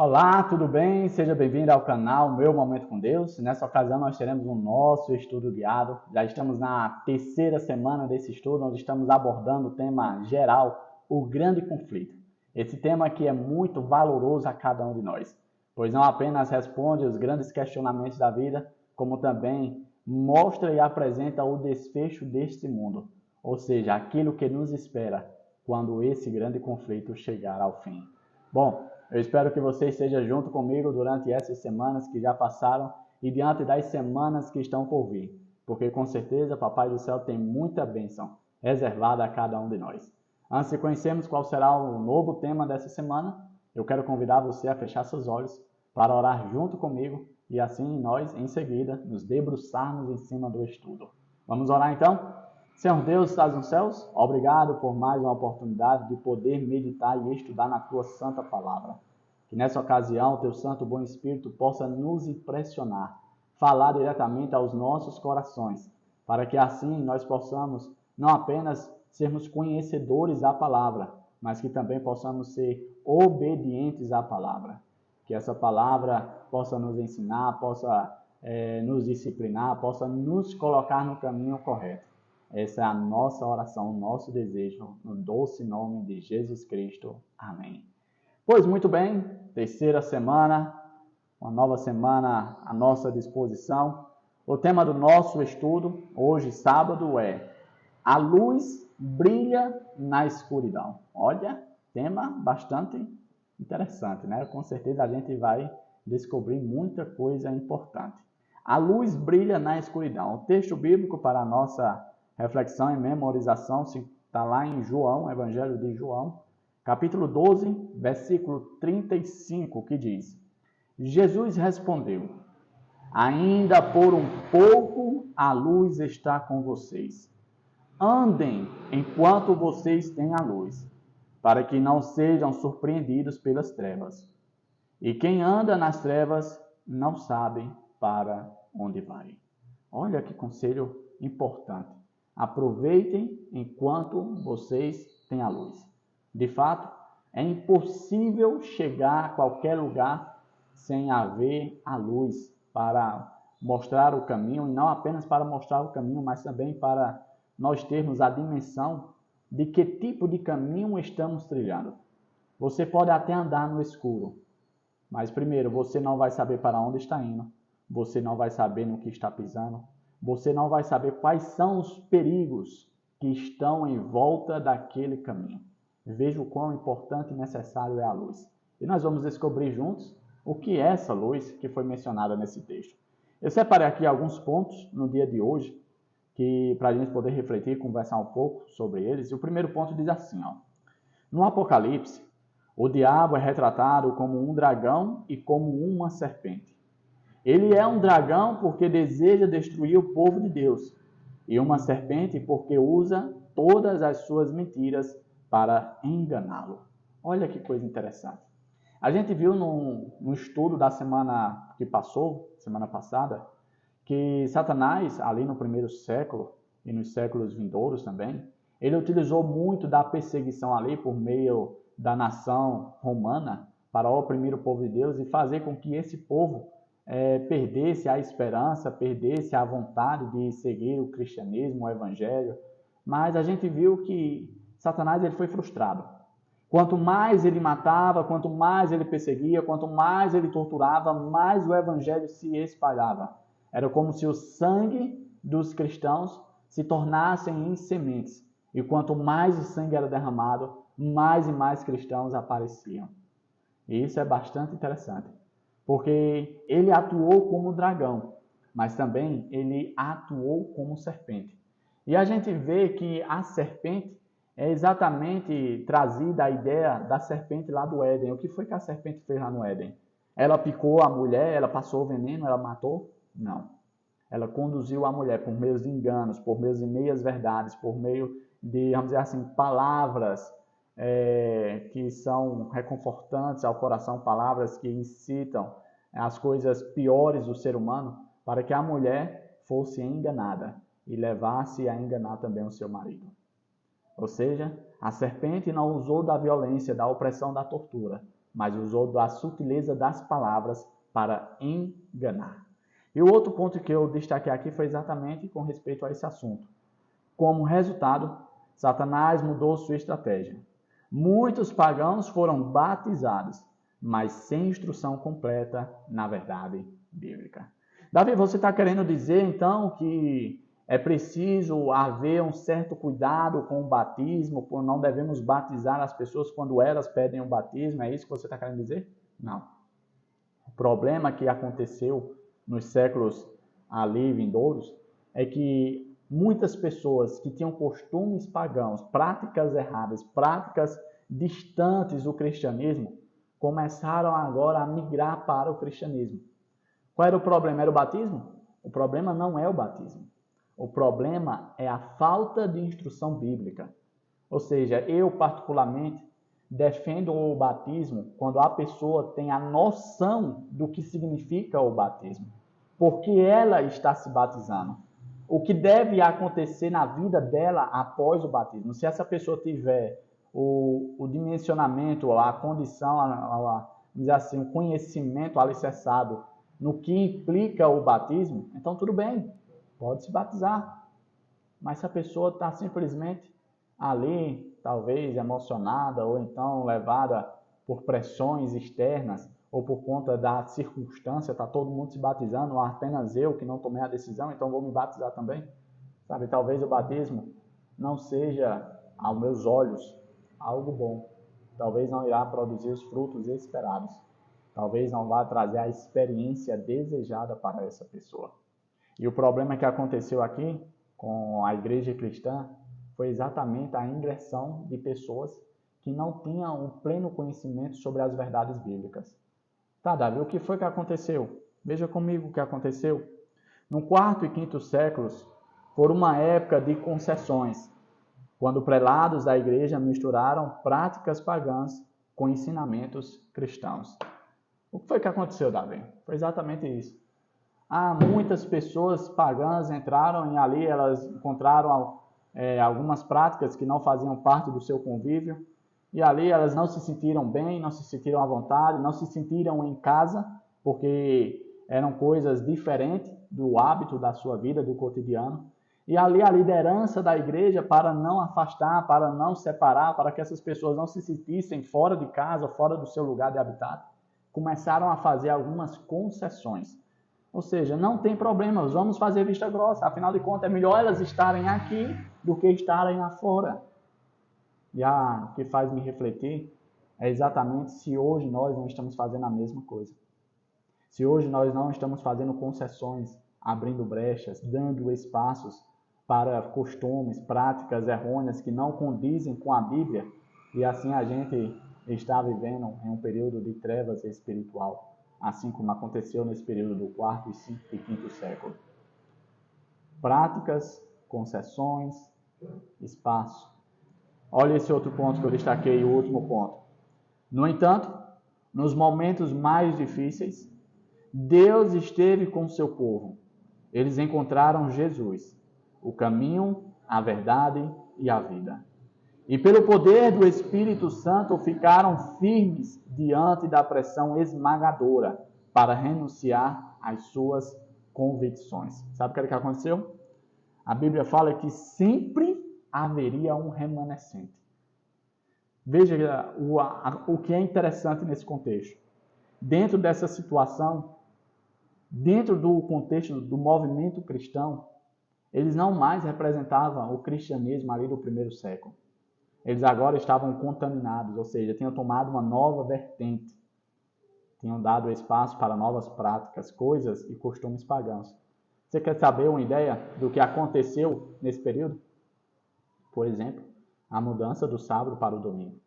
Olá, tudo bem? Seja bem-vindo ao canal Meu Momento com Deus. Nessa ocasião nós teremos o nosso estudo guiado. Já estamos na terceira semana desse estudo, onde estamos abordando o tema geral, o grande conflito. Esse tema aqui é muito valoroso a cada um de nós, pois não apenas responde os grandes questionamentos da vida, como também mostra e apresenta o desfecho deste mundo, ou seja, aquilo que nos espera quando esse grande conflito chegar ao fim. Bom, eu espero que você esteja junto comigo durante essas semanas que já passaram e diante das semanas que estão por vir, porque com certeza Papai do Céu tem muita bênção reservada a cada um de nós. Antes de conhecermos qual será o novo tema dessa semana, eu quero convidar você a fechar seus olhos para orar junto comigo e assim nós, em seguida, nos debruçarmos em cima do estudo. Vamos orar então? Senhor Deus, que estás nos céus, obrigado por mais uma oportunidade de poder meditar e estudar na Tua Santa Palavra. Que nessa ocasião, Teu Santo Bom Espírito possa nos impressionar, falar diretamente aos nossos corações, para que assim nós possamos não apenas sermos conhecedores da Palavra, mas que também possamos ser obedientes à Palavra. Que essa Palavra possa nos ensinar, possa nos disciplinar, possa nos colocar no caminho correto. Essa é a nossa oração, o nosso desejo, no doce nome de Jesus Cristo. Amém. Pois muito bem, terceira semana, uma nova semana à nossa disposição. O tema do nosso estudo, hoje, sábado, é A Luz Brilha na Escuridão. Olha, tema bastante interessante, né? Com certeza a gente vai descobrir muita coisa importante. A luz brilha na escuridão. O texto bíblico para a nossa reflexão e memorização está lá em João, Evangelho de João, capítulo 12, versículo 35, que diz: Jesus respondeu: Ainda por um pouco a luz está com vocês. Andem enquanto vocês têm a luz, para que não sejam surpreendidos pelas trevas. E quem anda nas trevas não sabe para onde vai. Olha que conselho importante. Aproveitem enquanto vocês têm a luz. De fato, é impossível chegar a qualquer lugar sem haver a luz para mostrar o caminho, e não apenas para mostrar o caminho, mas também para nós termos a dimensão de que tipo de caminho estamos trilhando. Você pode até andar no escuro, mas primeiro, você não vai saber para onde está indo, você não vai saber no que está pisando, você não vai saber quais são os perigos que estão em volta daquele caminho. Veja o quão importante e necessário é a luz. E nós vamos descobrir juntos o que é essa luz que foi mencionada nesse texto. Eu separei aqui alguns pontos no dia de hoje, que para a gente poder refletir e conversar um pouco sobre eles. E o primeiro ponto diz assim, ó: no Apocalipse, o diabo é retratado como um dragão e como uma serpente. Ele é um dragão porque deseja destruir o povo de Deus, e uma serpente porque usa todas as suas mentiras para enganá-lo. Olha que coisa interessante. A gente viu no estudo da semana que passou, semana passada, que Satanás, ali no primeiro século e nos séculos vindouros também, ele utilizou muito da perseguição ali por meio da nação romana para oprimir o povo de Deus e fazer com que esse povo perdesse a esperança, perdesse a vontade de seguir o cristianismo, o evangelho. Mas a gente viu que Satanás ele foi frustrado. Quanto mais ele matava, quanto mais ele perseguia, quanto mais ele torturava, mais o evangelho se espalhava. Era como se o sangue dos cristãos se tornassem em sementes. E quanto mais o sangue era derramado, mais e mais cristãos apareciam. E isso é bastante interessante, porque ele atuou como dragão, mas também ele atuou como serpente. E a gente vê que a serpente é exatamente trazida a ideia da serpente lá do Éden. O que foi que a serpente fez lá no Éden? Ela picou a mulher, ela passou o veneno, ela matou? Não. Ela conduziu a mulher por meio de enganos, por meio de meias verdades, por meio de, vamos dizer assim, palavras que são reconfortantes ao coração, palavras que incitam as coisas piores do ser humano, para que a mulher fosse enganada e levasse a enganar também o seu marido. Ou seja, a serpente não usou da violência, da opressão, da tortura, mas usou da sutileza das palavras para enganar. E o outro ponto que eu destaquei aqui foi exatamente com respeito a esse assunto. Como resultado, Satanás mudou sua estratégia. Muitos pagãos foram batizados, mas sem instrução completa na verdade bíblica. Davi, você está querendo dizer então que é preciso haver um certo cuidado com o batismo, por não devemos batizar as pessoas quando elas pedem o batismo? É isso que você está querendo dizer? Não. O problema que aconteceu nos séculos ali vindouros é que muitas pessoas que tinham costumes pagãos, práticas erradas, práticas distantes do cristianismo, começaram agora a migrar para o cristianismo. Qual era o problema? Era o batismo? O problema não é o batismo. O problema é a falta de instrução bíblica. Ou seja, eu particularmente defendo o batismo quando a pessoa tem a noção do que significa o batismo. Porque ela está se batizando. O que deve acontecer na vida dela após o batismo. Se essa pessoa tiver o dimensionamento, a condição, vamos dizer assim, o conhecimento alicerçado no que implica o batismo, então tudo bem, pode se batizar. Mas se a pessoa está simplesmente ali, talvez emocionada, ou então levada por pressões externas, ou por conta da circunstância, está todo mundo se batizando, apenas eu que não tomei a decisão, então vou me batizar também. Sabe, talvez o batismo não seja, aos meus olhos, algo bom. Talvez não irá produzir os frutos esperados. Talvez não vá trazer a experiência desejada para essa pessoa. E o problema que aconteceu aqui com a igreja cristã foi exatamente a ingressão de pessoas que não tinham um pleno conhecimento sobre as verdades bíblicas. Tá, Davi, o que foi que aconteceu? Veja comigo o que aconteceu. No quarto e quinto séculos, por uma época de concessões, quando prelados da igreja misturaram práticas pagãs com ensinamentos cristãos. O que foi que aconteceu, Davi? Foi exatamente isso. Muitas pessoas pagãs entraram e ali elas encontraram algumas práticas que não faziam parte do seu convívio. E ali elas não se sentiram bem, não se sentiram à vontade, não se sentiram em casa, porque eram coisas diferentes do hábito da sua vida, do cotidiano. E ali a liderança da igreja, para não afastar, para não separar, para que essas pessoas não se sentissem fora de casa, fora do seu lugar de habitat, começaram a fazer algumas concessões. Ou seja, não tem problema, vamos fazer vista grossa, afinal de contas é melhor elas estarem aqui do que estarem lá fora. E o que faz me refletir é exatamente se hoje nós não estamos fazendo a mesma coisa. Se hoje nós não estamos fazendo concessões, abrindo brechas, dando espaços para costumes, práticas errôneas que não condizem com a Bíblia, e assim a gente está vivendo em um período de trevas espiritual, assim como aconteceu nesse período do quarto e quinto século. Práticas, concessões, espaço. Olha esse outro ponto que eu destaquei, o último ponto. No entanto, nos momentos mais difíceis, Deus esteve com o seu povo. Eles encontraram Jesus, o caminho, a verdade e a vida. E pelo poder do Espírito Santo ficaram firmes diante da pressão esmagadora para renunciar às suas convicções. Sabe o que aconteceu? A Bíblia fala que sempre haveria um remanescente. Veja o que é interessante nesse contexto. Dentro dessa situação, dentro do contexto do movimento cristão, eles não mais representavam o cristianismo ali do primeiro século. Eles agora estavam contaminados, ou seja, tinham tomado uma nova vertente. Tinham dado espaço para novas práticas, coisas e costumes pagãos. Você quer saber uma ideia do que aconteceu nesse período? Por exemplo, a mudança do sábado para o domingo.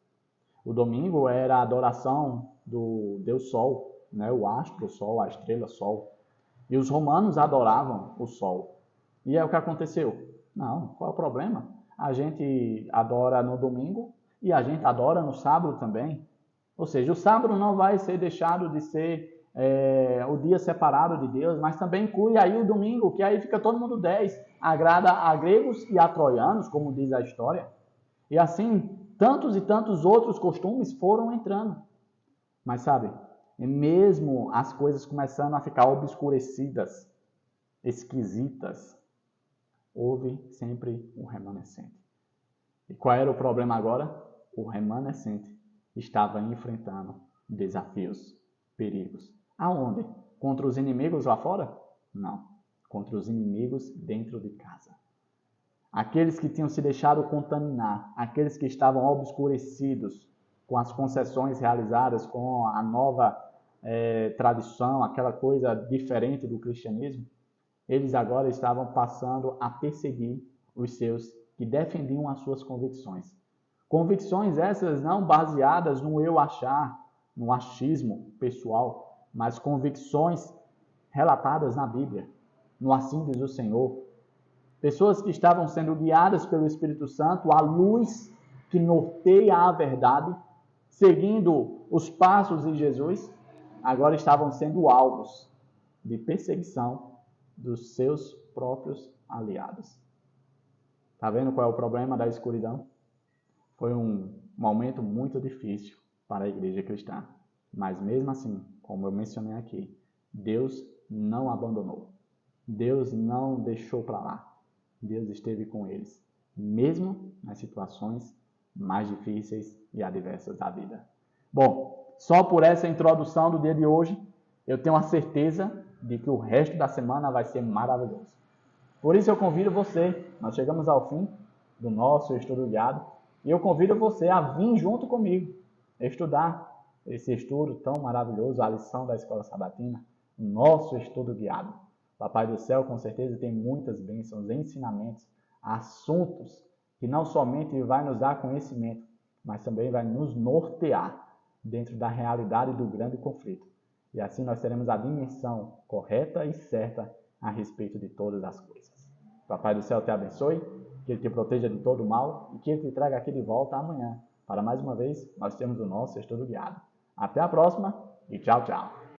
O domingo era a adoração do Deus Sol, né? O astro Sol, a estrela Sol. E os romanos adoravam o Sol. E é o que aconteceu? Não, qual é o problema? A gente adora no domingo e a gente adora no sábado também. Ou seja, o sábado não vai ser deixado de ser o dia separado de Deus, mas também inclui aí o domingo, que aí fica todo mundo 10. Agrada a gregos e a troianos, como diz a história. E assim, tantos e tantos outros costumes foram entrando. Mas sabe, e mesmo as coisas começando a ficar obscurecidas, esquisitas, houve sempre um remanescente. E qual era o problema agora? O remanescente estava enfrentando desafios, perigos. Aonde? Contra os inimigos lá fora? Não. Contra os inimigos dentro de casa. Aqueles que tinham se deixado contaminar, aqueles que estavam obscurecidos com as concessões realizadas, com a nova tradição, aquela coisa diferente do cristianismo, eles agora estavam passando a perseguir os seus que defendiam as suas convicções. Convicções essas não baseadas no eu achar, no achismo pessoal, mas convicções relatadas na Bíblia, no assim diz o Senhor. Pessoas que estavam sendo guiadas pelo Espírito Santo, a luz que norteia a verdade, seguindo os passos de Jesus, agora estavam sendo alvos de perseguição dos seus próprios aliados. Está vendo qual é o problema da escuridão? Foi um momento muito difícil para a igreja cristã. Mas mesmo assim, como eu mencionei aqui, Deus não abandonou. Deus não deixou para lá. Deus esteve com eles, mesmo nas situações mais difíceis e adversas da vida. Bom, só por essa introdução do dia de hoje, eu tenho a certeza de que o resto da semana vai ser maravilhoso. Por isso eu convido você, nós chegamos ao fim do nosso estudo guiado, e eu convido você a vir junto comigo, estudar esse estudo tão maravilhoso, a lição da Escola Sabatina, o nosso estudo guiado. Papai do Céu com certeza tem muitas bênçãos, ensinamentos, assuntos que não somente vai nos dar conhecimento, mas também vai nos nortear dentro da realidade do grande conflito. E assim nós teremos a dimensão correta e certa a respeito de todas as coisas. Papai do Céu te abençoe, que Ele te proteja de todo mal e que Ele te traga aqui de volta amanhã. Para mais uma vez, nós temos o nosso estudo guiado. Até a próxima e tchau, tchau.